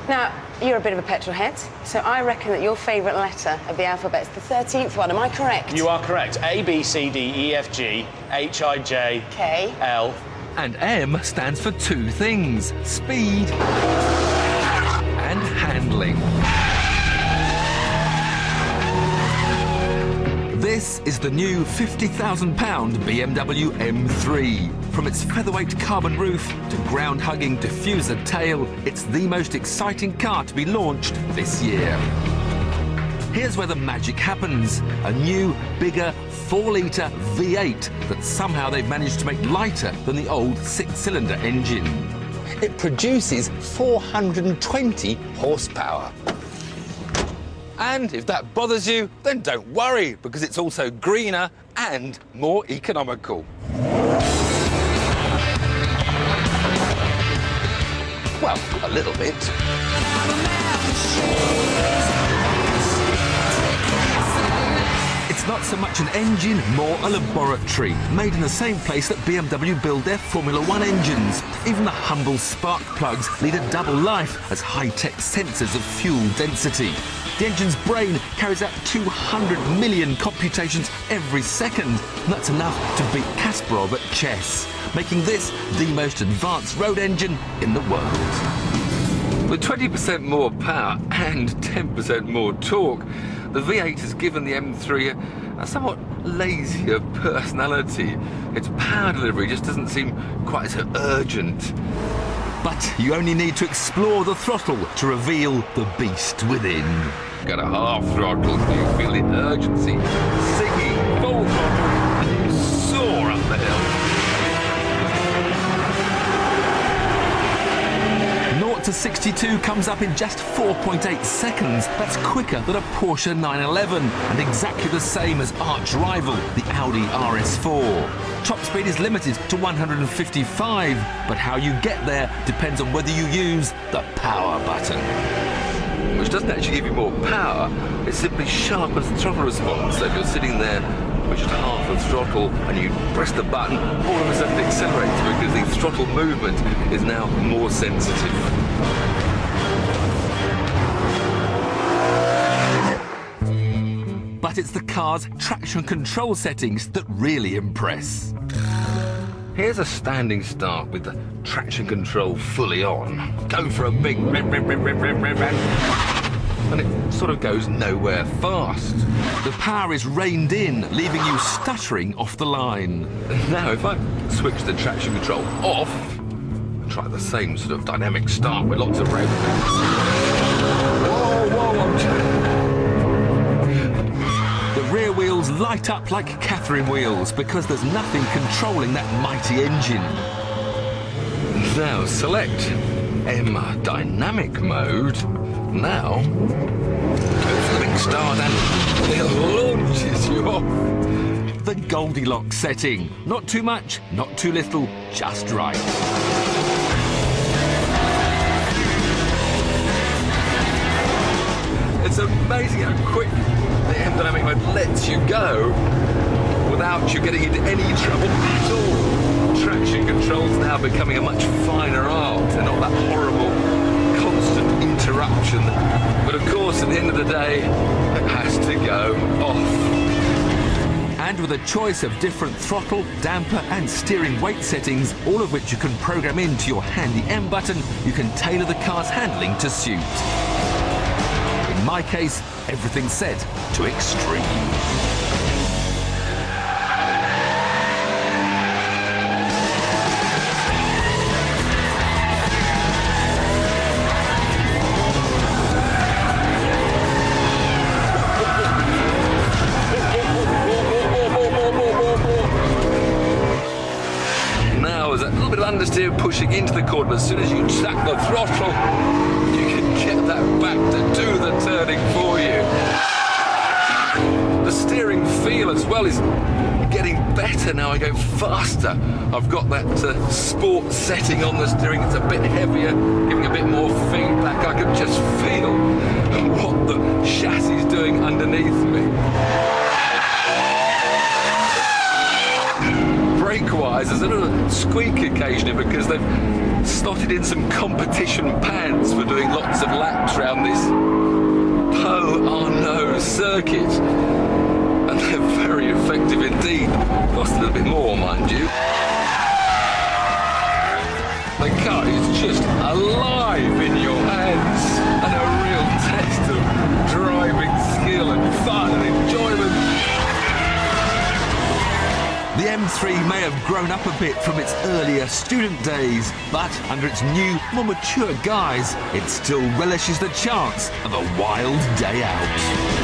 Now, you're a bit of a petrol head, so I reckon that your favourite letter of the alphabet is the 13th one. Am I correct? You are correct. A, B, C, D, E, F, G, H, I, J, K, L. And M stands for two things: speed and handling. This is the new £50,000 BMW M3. From its featherweight carbon roof to ground-hugging diffuser tail, it's the most exciting car to be launched this year. Here's where the magic happens. A new, bigger, 4-litre V8 that somehow they've managed to make lighter than the old 6-cylinder engine. It produces 420 horsepower. And if that bothers you, then don't worry, because it's also greener and more economical. Well, a little bit. It's not so much an engine, more a laboratory, made in the same place that BMW build their Formula One engines. Even the humble spark plugs lead a double life as high-tech sensors of fuel density. The engine's brain carries out 200 million computations every second, and that's enough to beat Kasparov at chess, making this the most advanced road engine in the world. With 20% more power and 10% more torque, the V8 has given the M3 a somewhat lazier personality. Its power delivery just doesn't seem quite so urgent. But you only need to explore the throttle to reveal the beast within. Got a half throttle, you feel the urgency. Singing, full throttle, you soar up the hill. 0 to 62 comes up in just 4.8 seconds. That's quicker than a Porsche 911 and exactly the same as arch rival, the Audi RS4. Top speed is limited to 155, but how you get there depends on whether you use the power button. Which doesn't actually give you more power, it simply sharpens the throttle response. So if you're sitting there with just half of throttle and you press the button, all of a sudden it accelerates because the throttle movement is now more sensitive. But it's the car's traction control settings that really impress. Here's a standing start with the traction control fully on. Go for a big rev, rev, rev, rev, rev, rev, rev. And it sort of goes nowhere fast. The power is reined in, leaving you stuttering off the line. Now, if I switch the traction control off, try the same sort of dynamic start with lots of rev. Whoa, whoa, the rear wheels light up like Catherine wheels because there's nothing controlling that mighty engine. Now select M dynamic mode. Now go for the big start and it launches you off. The Goldilocks setting. Not too much, not too little, just right. It's amazing how quick the M dynamic mode lets you go without you getting into any trouble at all. Traction control's now becoming a much finer art and not that horrible constant interruption. But of course, at the end of the day, it has to go off. And with a choice of different throttle, damper and steering weight settings, all of which you can program into your handy M button, you can tailor the car's handling to suit. In my case, everything's set to extreme. Now there's a little bit of understeer pushing into the corner, but as soon as you tap the throttle, you can get that back to do the turning for you. The steering feel as well is getting better now. I go faster. I've got that sport setting on the steering. It's a bit heavier, giving a bit more feedback. I can just feel what the chassis is doing underneath me. Brake-wise, there's a little squeak occasionally because they've slotted in some competition pads for doing lots of circuit. And they're very effective indeed. Cost a little bit more, mind you. The car is just alive in your hands, and a real test of driving skill and fun and enjoyment. The M3 may have grown up a bit from its earlier student days, but under its new, more mature guise, it still relishes the chance of a wild day out.